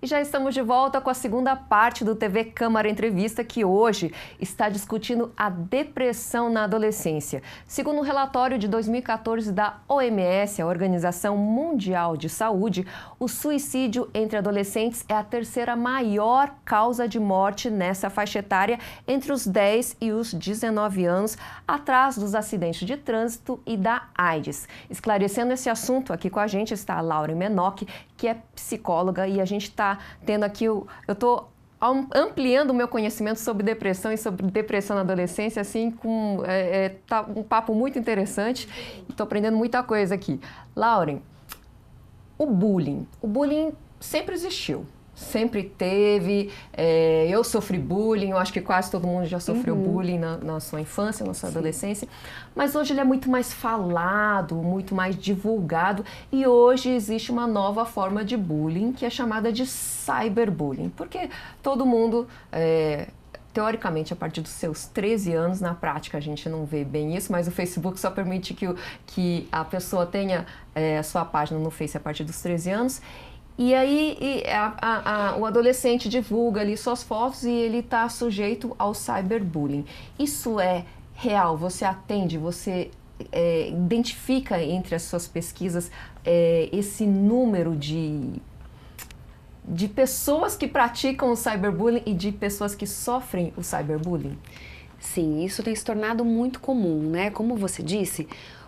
E já estamos de volta com a segunda parte do TV Câmara Entrevista, que hoje está discutindo a depressão na adolescência. Segundo um relatório de 2014 da OMS, a Organização Mundial de Saúde, o suicídio entre adolescentes é a terceira maior causa de morte nessa faixa etária entre os 10 e os 19 anos, atrás dos acidentes de trânsito e da AIDS. Esclarecendo esse assunto, aqui com a gente está a Lauren Menock, que é psicóloga, e a gente está tendo aqui, eu estou ampliando o meu conhecimento sobre depressão e sobre depressão na adolescência, assim, tá um papo muito interessante, estou aprendendo muita coisa aqui. Lauren, o bullying sempre existiu. Sempre teve, eu sofri bullying, eu acho que quase todo mundo já sofreu bullying na sua infância, na sua adolescência, mas hoje ele é muito mais falado, muito mais divulgado, e hoje existe uma nova forma de bullying que é chamada de cyberbullying, porque todo mundo, teoricamente, a partir dos seus 13 anos, na prática a gente não vê bem isso, mas o Facebook só permite que a pessoa tenha a sua página no Face a partir dos 13 anos, e aí o adolescente divulga ali suas fotos e ele está sujeito ao cyberbullying. Isso é real? Você atende, você identifica entre as suas pesquisas esse número de pessoas que praticam o cyberbullying e de pessoas que sofrem o cyberbullying? Sim, isso tem se tornado muito comum, né? Como você disse,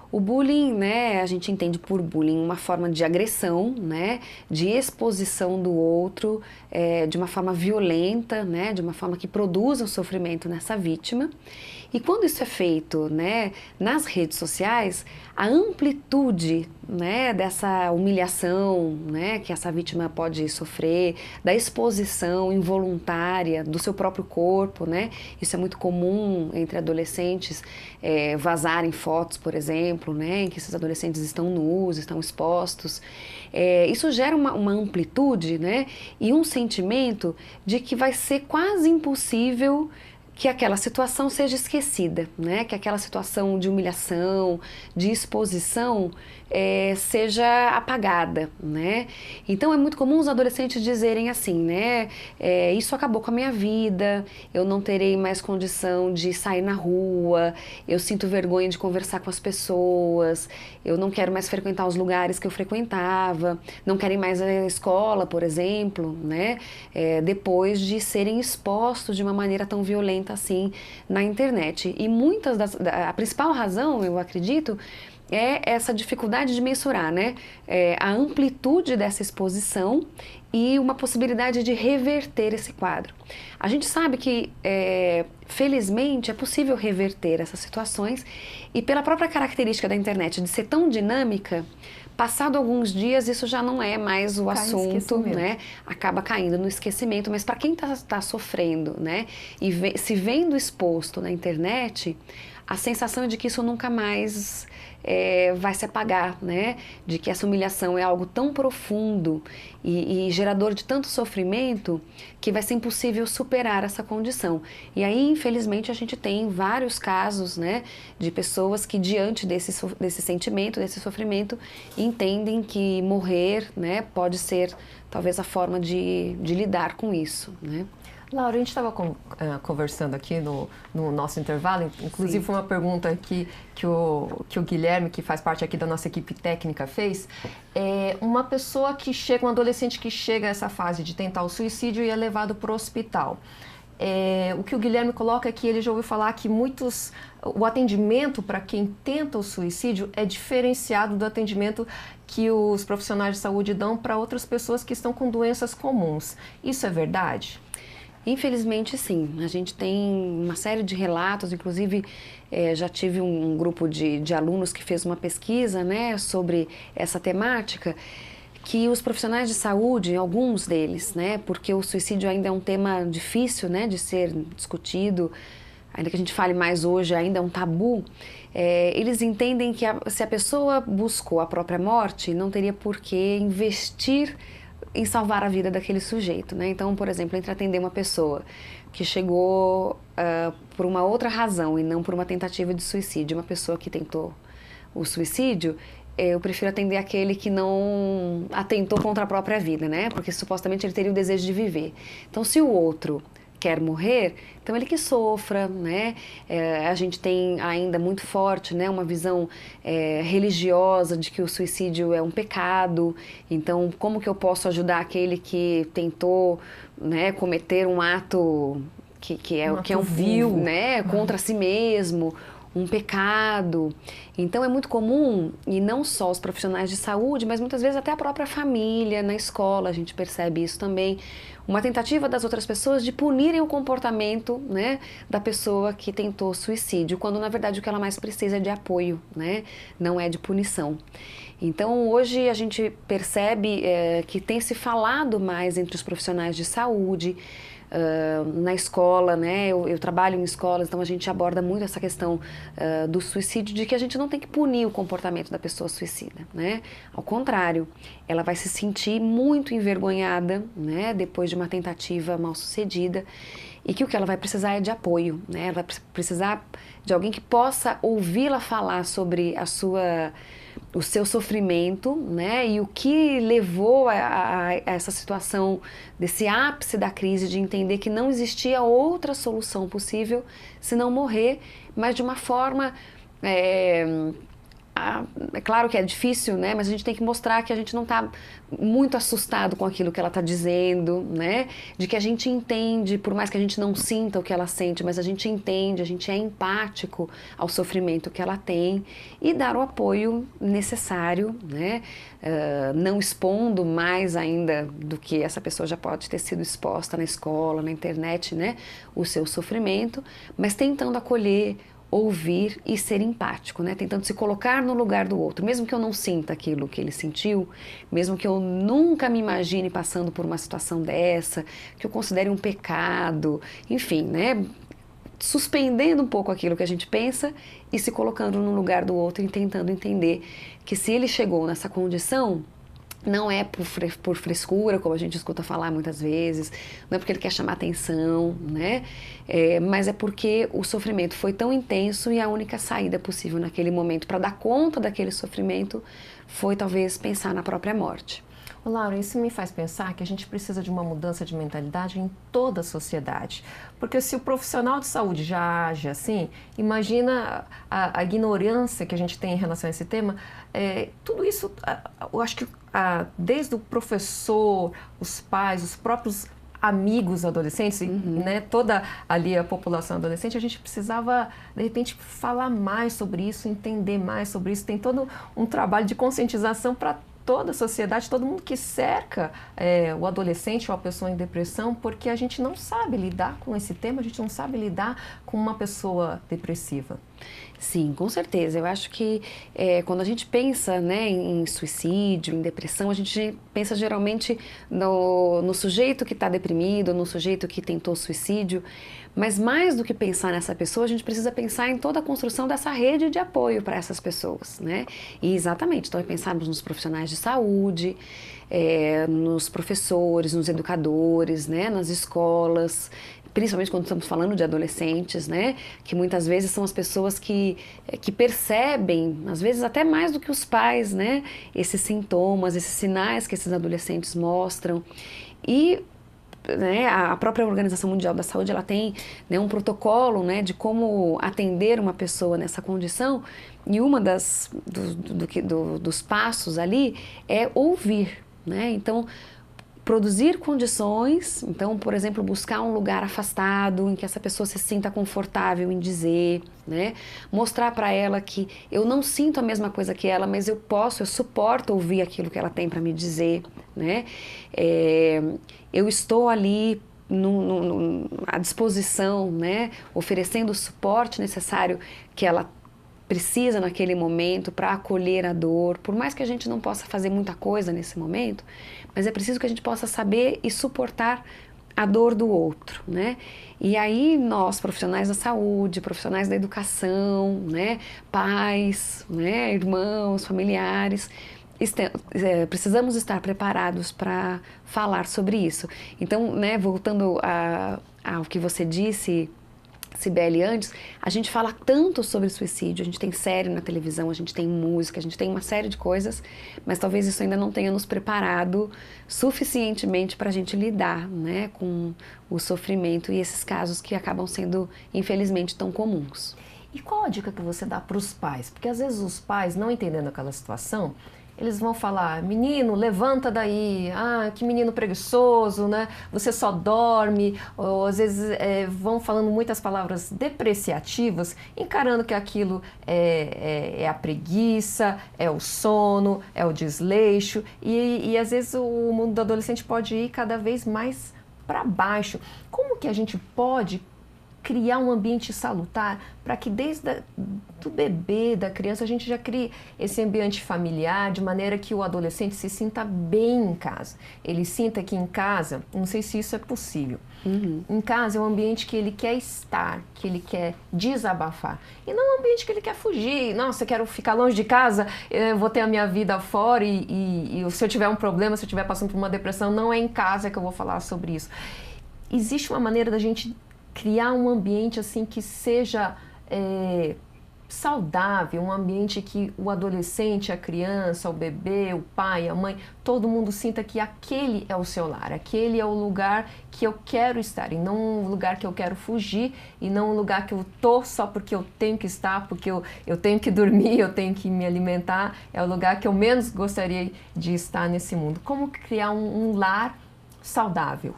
o bullying, né, a gente entende por bullying uma forma de agressão, né, de exposição do outro, de uma forma violenta, né, de uma forma que produza o sofrimento nessa vítima. E quando isso é feito, né, nas redes sociais, a amplitude, né, dessa humilhação, né, que essa vítima pode sofrer, da exposição involuntária do seu próprio corpo, né, isso é muito comum entre adolescentes, vazarem fotos, por exemplo, né, em que esses adolescentes estão nus, estão expostos. Isso gera uma amplitude, né, e um sentimento de que vai ser quase impossível que aquela situação seja esquecida, né? Que aquela situação de humilhação, de exposição seja apagada, né? Então é muito comum os adolescentes dizerem assim, né? Isso acabou com a minha vida, eu não terei mais condição de sair na rua, eu sinto vergonha de conversar com as pessoas, eu não quero mais frequentar os lugares que eu frequentava, não quero ir mais à escola, por exemplo, né? Depois de serem expostos de uma maneira tão violenta assim na internet. E a principal razão, eu acredito, é essa dificuldade de mensurar, né? A amplitude dessa exposição e uma possibilidade de reverter esse quadro. A gente sabe que, felizmente, é possível reverter essas situações e pela própria característica da internet de ser tão dinâmica, passado alguns dias isso já não é mais o assunto, né? Acaba caindo no esquecimento, mas para quem está sofrendo, né? E se vendo exposto na internet, a sensação é de que isso nunca mais vai se apagar, né? De que essa humilhação é algo tão profundo e gerador de tanto sofrimento que vai ser impossível superar essa condição. E aí, infelizmente, a gente tem vários casos, né, de pessoas que diante desse sentimento, desse sofrimento, entendem que morrer, né, pode ser talvez a forma de lidar com isso, né? Laura, a gente estava conversando aqui no nosso intervalo, inclusive foi uma pergunta que o Guilherme, que faz parte aqui da nossa equipe técnica, fez. Uma pessoa que chega, um adolescente que chega a essa fase de tentar o suicídio e é levado para o hospital. O que o Guilherme coloca é que ele já ouviu falar que o atendimento para quem tenta o suicídio é diferenciado do atendimento que os profissionais de saúde dão para outras pessoas que estão com doenças comuns. Isso é verdade? Infelizmente, sim. A gente tem uma série de relatos, inclusive já tive um grupo de alunos que fez uma pesquisa, né, sobre essa temática, que os profissionais de saúde, alguns deles, né, porque o suicídio ainda é um tema difícil, né, de ser discutido, ainda que a gente fale mais hoje, ainda é um tabu, eles entendem que se a pessoa buscou a própria morte, não teria por que investir em salvar a vida daquele sujeito, né? Então, por exemplo, entre atender uma pessoa que chegou por uma outra razão e não por uma tentativa de suicídio, uma pessoa que tentou o suicídio, eu prefiro atender aquele que não atentou contra a própria vida, né? Porque supostamente ele teria o desejo de viver. Então, se o outro quer morrer, então ele que sofra, né? A gente tem ainda muito forte, né, uma visão religiosa de que o suicídio é um pecado. Então, como que eu posso ajudar aquele que tentou, né, cometer um ato que é um vil, né, contra si mesmo, um pecado? Então é muito comum, e não só os profissionais de saúde, mas muitas vezes até a própria família, na escola a gente percebe isso também, uma tentativa das outras pessoas de punirem o comportamento, né, da pessoa que tentou suicídio, quando na verdade o que ela mais precisa é de apoio, né, não é de punição. Então hoje a gente percebe que tem se falado mais entre os profissionais de saúde, na escola, né? Eu trabalho em escolas, então a gente aborda muito essa questão do suicídio, de que a gente não tem que punir o comportamento da pessoa suicida, né? Ao contrário, ela vai se sentir muito envergonhada, né, depois de uma tentativa mal sucedida, e que o que ela vai precisar é de apoio, né? Ela vai precisar de alguém que possa ouvi-la falar sobre o seu sofrimento, né, e o que levou a essa situação, desse ápice da crise, de entender que não existia outra solução possível senão morrer, mas de uma forma... É claro que é difícil, né? Mas a gente tem que mostrar que a gente não está muito assustado com aquilo que ela está dizendo, né? De que a gente entende, por mais que a gente não sinta o que ela sente, mas a gente entende, a gente é empático ao sofrimento que ela tem, e dar o apoio necessário, né? Não expondo mais ainda do que essa pessoa já pode ter sido exposta na escola, na internet, né? O seu sofrimento, mas tentando acolher, ouvir e ser empático, né? Tentando se colocar no lugar do outro, mesmo que eu não sinta aquilo que ele sentiu, mesmo que eu nunca me imagine passando por uma situação dessa, que eu considere um pecado, enfim, né? Suspendendo um pouco aquilo que a gente pensa e se colocando no lugar do outro e tentando entender que se ele chegou nessa condição, não é por frescura, como a gente escuta falar muitas vezes, não é porque ele quer chamar atenção, né? Mas é porque o sofrimento foi tão intenso e a única saída possível naquele momento para dar conta daquele sofrimento foi talvez pensar na própria morte. Ô, Laura, isso me faz pensar que a gente precisa de uma mudança de mentalidade em toda a sociedade. Porque se o profissional de saúde já age assim, imagina a ignorância que a gente tem em relação a esse tema. Tudo isso, eu acho que desde o professor, os pais, os próprios amigos adolescentes, né, toda ali a população adolescente, a gente precisava, de repente, falar mais sobre isso, entender mais sobre isso. Tem todo um trabalho de conscientização para toda a sociedade, todo mundo que cerca o adolescente ou a pessoa em depressão, porque a gente não sabe lidar com esse tema, a gente não sabe lidar com uma pessoa depressiva. Sim, com certeza. Eu acho que quando a gente pensa, né, em suicídio, em depressão, a gente pensa geralmente no sujeito que está deprimido, no sujeito que tentou suicídio, mas mais do que pensar nessa pessoa, a gente precisa pensar em toda a construção dessa rede de apoio para essas pessoas, né? E exatamente, então pensarmos nos profissionais de saúde, nos professores, nos educadores, né, nas escolas, principalmente quando estamos falando de adolescentes, né, que muitas vezes são as pessoas que percebem, às vezes até mais do que os pais, né, esses sintomas, esses sinais que esses adolescentes mostram. E, né, a própria Organização Mundial da Saúde, ela tem, né, um protocolo, né, de como atender uma pessoa nessa condição, e uma dos passos ali é ouvir, né? Então, produzir condições, então, por exemplo, buscar um lugar afastado em que essa pessoa se sinta confortável em dizer, né? Mostrar para ela que eu não sinto a mesma coisa que ela, mas eu suporto ouvir aquilo que ela tem para me dizer, né? Eu estou ali à disposição, né? Oferecendo o suporte necessário que ela precisa naquele momento para acolher a dor, por mais que a gente não possa fazer muita coisa nesse momento, mas é preciso que a gente possa saber e suportar a dor do outro, né? E aí nós, profissionais da saúde, profissionais da educação, né, pais, né, irmãos, familiares, precisamos estar preparados para falar sobre isso. Então, né, voltando ao que você disse Cibele, antes, a gente fala tanto sobre suicídio, a gente tem série na televisão, a gente tem música, a gente tem uma série de coisas, mas talvez isso ainda não tenha nos preparado suficientemente para a gente lidar, né, com o sofrimento e esses casos que acabam sendo, infelizmente, tão comuns. E qual a dica que você dá para os pais? Porque às vezes os pais, não entendendo aquela situação, eles vão falar, menino, levanta daí, ah, que menino preguiçoso, né? Você só dorme, ou às vezes vão falando muitas palavras depreciativas, encarando que aquilo é a preguiça, é o sono, é o desleixo, e às vezes o mundo do adolescente pode ir cada vez mais para baixo. Como que a gente pode criar um ambiente salutar para que desde do bebê, da criança, a gente já crie esse ambiente familiar de maneira que o adolescente se sinta bem em casa. Ele sinta que em casa, não sei se isso é possível, em casa é um ambiente que ele quer estar, que ele quer desabafar. E não é um ambiente que ele quer fugir. Nossa, eu quero ficar longe de casa, eu vou ter a minha vida fora e se eu tiver um problema, se eu estiver passando por uma depressão, não é em casa que eu vou falar sobre isso. Existe uma maneira da gente criar um ambiente assim que seja saudável, um ambiente que o adolescente, a criança, o bebê, o pai, a mãe, todo mundo sinta que aquele é o seu lar, aquele é o lugar que eu quero estar, e não um lugar que eu quero fugir, e não um lugar que eu tô só porque eu tenho que estar, porque eu tenho que dormir, eu tenho que me alimentar, é o lugar que eu menos gostaria de estar nesse mundo. Como criar um lar saudável?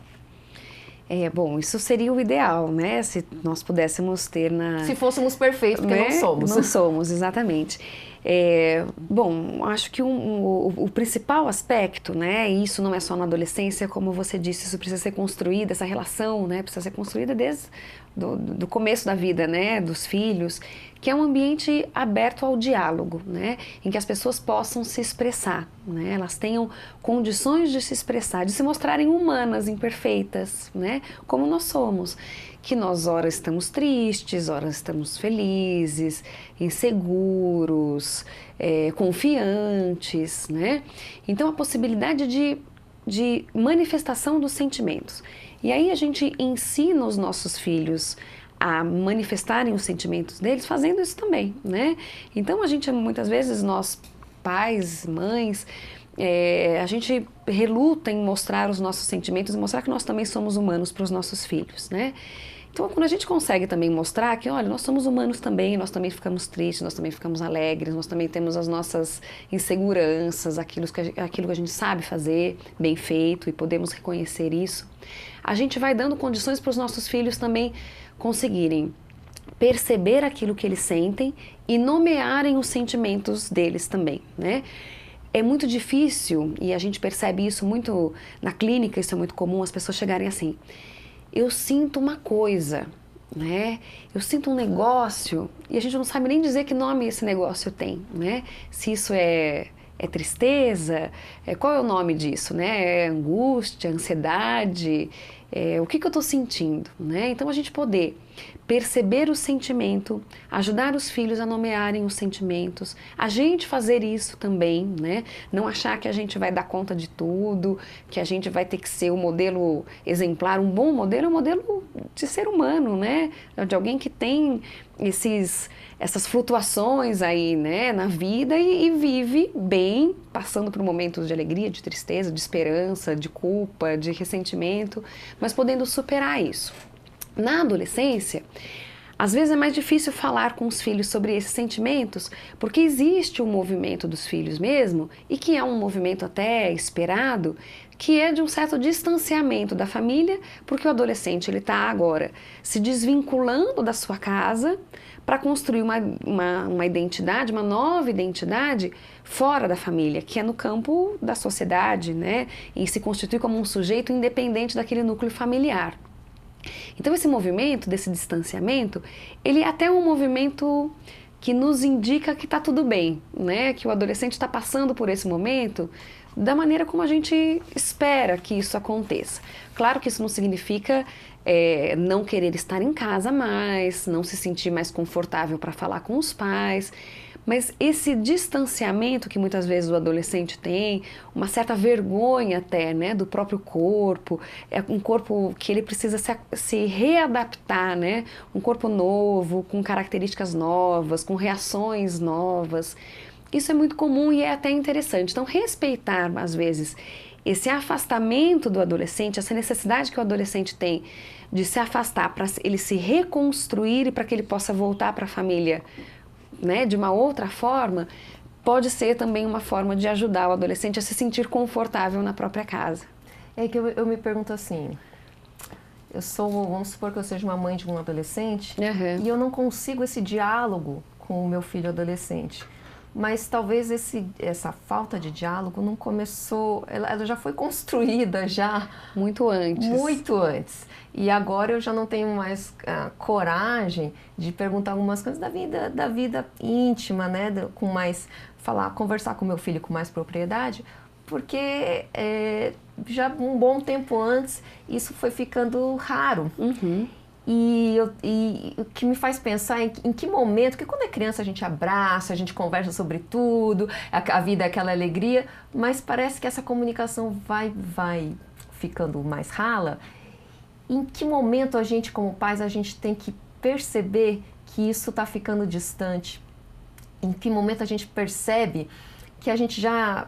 Bom, isso seria o ideal, né? Se nós pudéssemos ter Se fôssemos perfeitos, porque né? não somos. Não somos, exatamente. Bom, acho que o principal aspecto, né? E isso não é só na adolescência, como você disse, isso precisa ser construído, essa relação, né? Precisa ser construída desde do começo da vida, né? Dos filhos, que é um ambiente aberto ao diálogo, né? Em que as pessoas possam se expressar, né? Elas tenham condições de se expressar, de se mostrarem humanas, imperfeitas, né? Como nós somos. Que nós ora estamos tristes, ora estamos felizes, inseguros, confiantes, né? Então a possibilidade de manifestação dos sentimentos. E aí a gente ensina os nossos filhos a manifestarem os sentimentos deles fazendo isso também, né? Então a gente, muitas vezes, nós pais, mães, a gente reluta em mostrar os nossos sentimentos e mostrar que nós também somos humanos para os nossos filhos, né? Então, quando a gente consegue também mostrar que, olha, nós somos humanos também, nós também ficamos tristes, nós também ficamos alegres, nós também temos as nossas inseguranças, aquilo que a gente sabe fazer bem feito e podemos reconhecer isso, a gente vai dando condições para os nossos filhos também conseguirem perceber aquilo que eles sentem e nomearem os sentimentos deles também, né? É muito difícil, e a gente percebe isso muito na clínica, isso é muito comum, as pessoas chegarem assim: eu sinto uma coisa, né? Eu sinto um negócio, e a gente não sabe nem dizer que nome esse negócio tem, né? Se isso é tristeza, qual é o nome disso, né? É angústia, ansiedade, o que eu estou sentindo, né? Então a gente poder perceber o sentimento, ajudar os filhos a nomearem os sentimentos, a gente fazer isso também, né? Não achar que a gente vai dar conta de tudo, que a gente vai ter que ser o modelo exemplar. Um bom modelo é um modelo de ser humano, né? De alguém que tem essas flutuações aí, né, na vida e vive bem, passando por momentos de alegria, de tristeza, de esperança, de culpa, de ressentimento, mas podendo superar isso. Na adolescência, às vezes é mais difícil falar com os filhos sobre esses sentimentos, porque existe um movimento dos filhos mesmo, e que é um movimento até esperado, que é de um certo distanciamento da família, porque o adolescente ele está agora se desvinculando da sua casa para construir uma identidade, uma nova identidade fora da família, que é no campo da sociedade, né? E se constitui como um sujeito independente daquele núcleo familiar. Então esse movimento, desse distanciamento, ele é até um movimento que nos indica que está tudo bem, né? Que o adolescente está passando por esse momento da maneira como a gente espera que isso aconteça. Claro que isso não significa não querer estar em casa mais, não se sentir mais confortável para falar com os pais. Mas esse distanciamento que muitas vezes o adolescente tem, uma certa vergonha até, né, do próprio corpo, é um corpo que ele precisa se readaptar, né, um corpo novo, com características novas, com reações novas. Isso é muito comum e é até interessante. Então, respeitar, às vezes, esse afastamento do adolescente, essa necessidade que o adolescente tem de se afastar para ele se reconstruir e para que ele possa voltar para a família, né, de uma outra forma, pode ser também uma forma de ajudar o adolescente a se sentir confortável na própria casa. É que eu me pergunto assim, vamos supor que eu seja uma mãe de um adolescente, e eu não consigo esse diálogo com o meu filho adolescente. Mas talvez essa falta de diálogo não começou, ela já foi construída já muito antes. Muito antes. E agora eu já não tenho mais coragem de perguntar algumas coisas da vida íntima, né? Conversar com meu filho com mais propriedade, porque já um bom tempo antes isso foi ficando raro. E o que me faz pensar em que momento, porque quando é criança a gente abraça, a gente conversa sobre tudo, a vida é aquela alegria, mas parece que essa comunicação vai ficando mais rala. Em que momento a gente, como pais, a gente tem que perceber que isso está ficando distante? Em que momento a gente percebe que a gente já...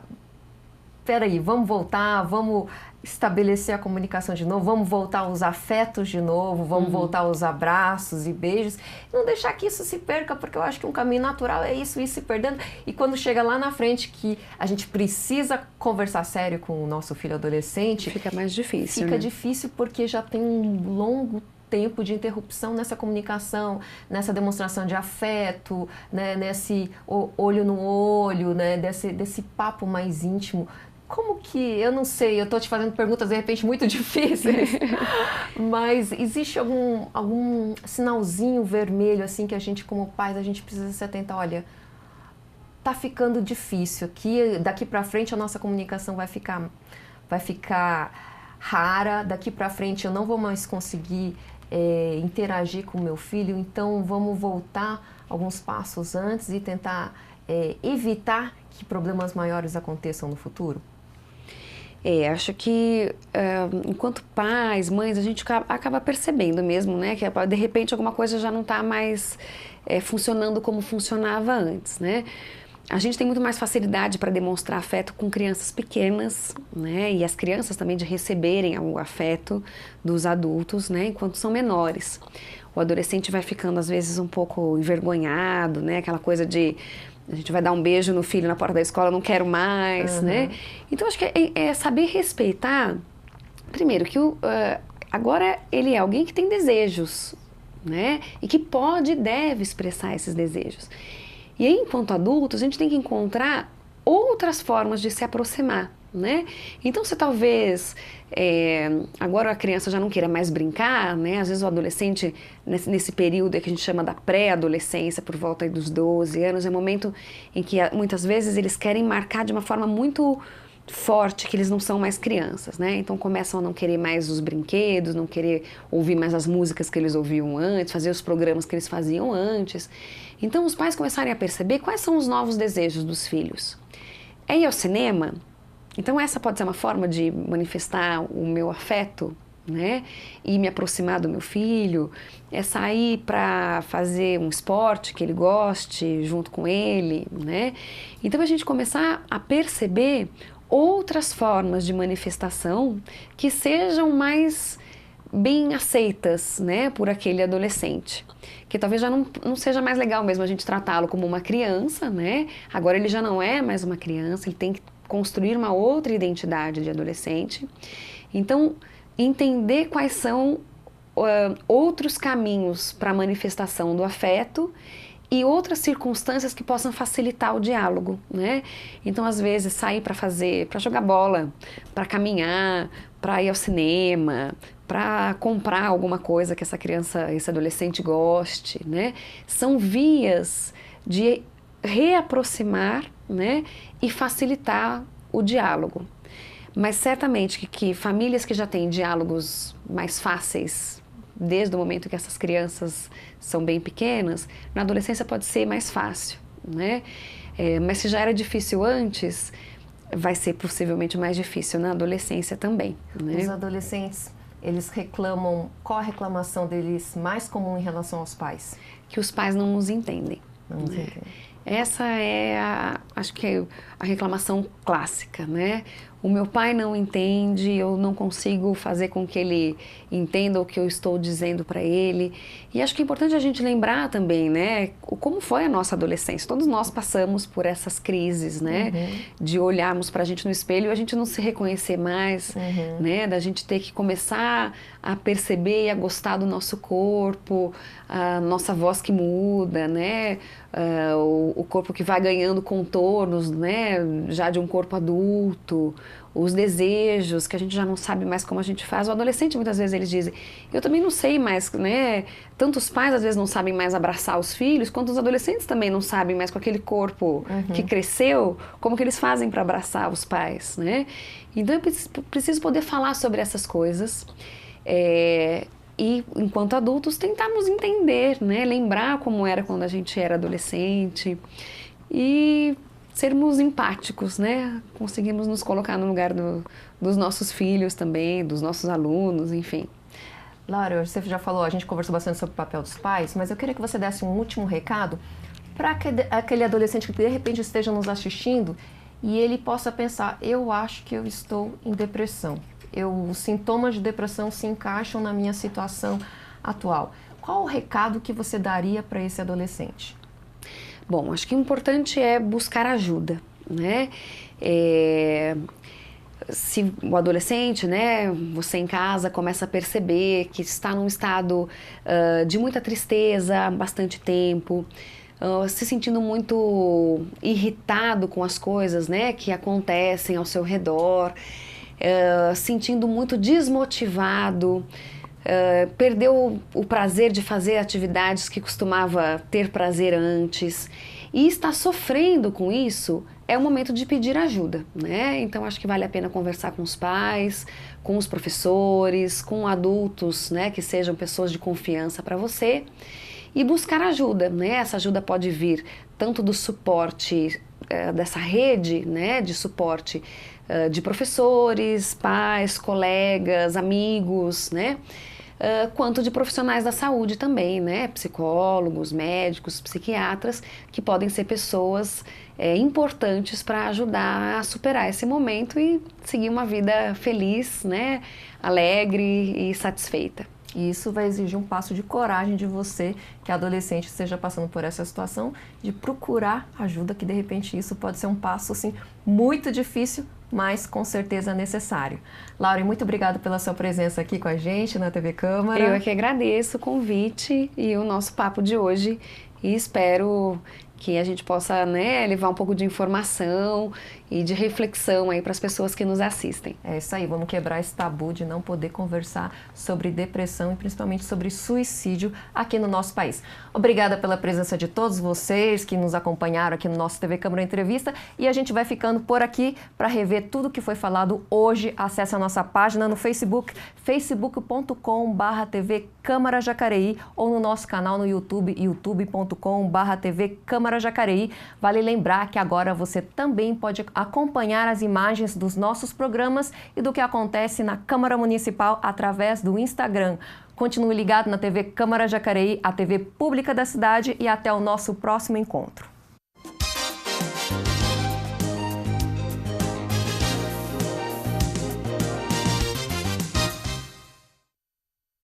Peraí, vamos voltar, vamos estabelecer a comunicação de novo, vamos voltar aos afetos de novo, vamos voltar aos abraços e beijos, não deixar que isso se perca, porque eu acho que um caminho natural é isso, ir se perdendo, e quando chega lá na frente que a gente precisa conversar sério com o nosso filho adolescente, fica mais difícil, fica difícil porque já tem um longo tempo de interrupção nessa comunicação, nessa demonstração de afeto, né, nesse olho no olho, né, desse papo mais íntimo. Como que, eu não sei, eu estou te fazendo perguntas de repente muito difíceis, mas existe algum sinalzinho vermelho assim que a gente como pais, a gente precisa se atentar, olha, tá ficando difícil aqui, daqui para frente a nossa comunicação vai ficar rara, daqui para frente eu não vou mais conseguir interagir com o meu filho, então vamos voltar alguns passos antes e tentar evitar que problemas maiores aconteçam no futuro? Acho que enquanto pais, mães, a gente acaba percebendo mesmo, né, que de repente alguma coisa já não está mais funcionando como funcionava antes, né? A gente tem muito mais facilidade para demonstrar afeto com crianças pequenas, né, e as crianças também de receberem o afeto dos adultos, né, enquanto são menores. O adolescente vai ficando às vezes um pouco envergonhado, né, aquela coisa de a gente vai dar um beijo no filho na porta da escola, não quero mais, né? Então, acho que é saber respeitar, primeiro, que agora ele é alguém que tem desejos, né? E que pode e deve expressar esses desejos. E aí, enquanto adultos, a gente tem que encontrar outras formas de se aproximar, né? Então, se talvez agora a criança já não queira mais brincar, né? Às vezes o adolescente, nesse período que a gente chama da pré-adolescência, por volta aí dos 12 anos, é um momento em que muitas vezes eles querem marcar de uma forma muito forte que eles não são mais crianças, né? Então começam a não querer mais os brinquedos, não querer ouvir mais as músicas que eles ouviam antes, fazer os programas que eles faziam antes. Então os pais começarem a perceber quais são os novos desejos dos filhos. É ir ao cinema? Então essa pode ser uma forma de manifestar o meu afeto, né? E me aproximar do meu filho, é sair para fazer um esporte que ele goste junto com ele, né? Então a gente começar a perceber outras formas de manifestação que sejam mais bem aceitas, né, por aquele adolescente. Que talvez já não seja mais legal mesmo a gente tratá-lo como uma criança, né? Agora ele já não é mais uma criança, ele tem que construir uma outra identidade de adolescente. Então, entender quais são outros caminhos para a manifestação do afeto e outras circunstâncias que possam facilitar o diálogo, né? Então, às vezes, sair para jogar bola, para caminhar, para ir ao cinema, para comprar alguma coisa que essa criança, esse adolescente goste, né? São vias de reaproximar, né, e facilitar o diálogo. Mas certamente que famílias que já têm diálogos mais fáceis desde o momento que essas crianças são bem pequenas, na adolescência pode ser mais fácil, né? Mas se já era difícil antes, vai ser possivelmente mais difícil na adolescência também, né? Os adolescentes, eles reclamam, qual a reclamação deles mais comum em relação aos pais? Que os pais não nos entendem. Não nos entendem. Essa é, acho que é a reclamação clássica, né? O meu pai não entende, eu não consigo fazer com que ele entenda o que eu estou dizendo para ele. E acho que é importante a gente lembrar também, né? Como foi a nossa adolescência. Todos nós passamos por essas crises, né? De olharmos para a gente no espelho e a gente não se reconhecer mais, né? Da gente ter que começar a perceber e a gostar do nosso corpo, a nossa voz que muda, né? O corpo que vai ganhando contornos, né? Já de um corpo adulto, os desejos que a gente já não sabe mais como a gente faz. O adolescente, muitas vezes, eles dizem, eu também não sei mais, né? Tantos pais, às vezes, não sabem mais abraçar os filhos, quanto os adolescentes também não sabem mais com aquele corpo que cresceu, como que eles fazem para abraçar os pais, né? Então, eu preciso poder falar sobre essas coisas. E, enquanto adultos, tentarmos entender, né? Lembrar como era quando a gente era adolescente e sermos empáticos, né? Conseguimos nos colocar no lugar dos nossos filhos também, dos nossos alunos, enfim. Laura, você já falou, a gente conversou bastante sobre o papel dos pais, mas eu queria que você desse um último recado para aquele adolescente que de repente esteja nos assistindo e ele possa pensar, eu acho que eu estou em depressão. Os sintomas de depressão se encaixam na minha situação atual. Qual o recado que você daria para esse adolescente? Bom, acho que o importante é buscar ajuda, né? Se o adolescente, né, você em casa começa a perceber que está num estado de muita tristeza há bastante tempo, se sentindo muito irritado com as coisas, né, que acontecem ao seu redor, sentindo muito desmotivado, perdeu o prazer de fazer atividades que costumava ter prazer antes e está sofrendo com isso, é o momento de pedir ajuda, né? Então acho que vale a pena conversar com os pais, com os professores, com adultos, né, que sejam pessoas de confiança para você e buscar ajuda, né? Essa ajuda pode vir tanto do suporte dessa rede, né, de suporte de professores, pais, colegas, amigos, né? Quanto de profissionais da saúde também, né? Psicólogos, médicos, psiquiatras, que podem ser pessoas importantes para ajudar a superar esse momento e seguir uma vida feliz, né? Alegre e satisfeita. E isso vai exigir um passo de coragem de você, que é adolescente, esteja passando por essa situação, de procurar ajuda, que de repente isso pode ser um passo assim, muito difícil, mas com certeza necessário. Laura, muito obrigada pela sua presença aqui com a gente na TV Câmara. Eu é que agradeço o convite e o nosso papo de hoje e espero que a gente possa, né, levar um pouco de informação e de reflexão aí para as pessoas que nos assistem. É isso aí, vamos quebrar esse tabu de não poder conversar sobre depressão e principalmente sobre suicídio aqui no nosso país. Obrigada pela presença de todos vocês que nos acompanharam aqui no nosso TV Câmara Entrevista e a gente vai ficando por aqui para rever tudo que foi falado hoje. Acesse a nossa página no Facebook, facebook.com/TV Câmara Jacareí ou no nosso canal no YouTube, youtube.com/TV Câmara Jacareí. Vale lembrar que agora você também pode acompanhar as imagens dos nossos programas e do que acontece na Câmara Municipal através do Instagram. Continue ligado na TV Câmara Jacareí, a TV pública da cidade, e até o nosso próximo encontro.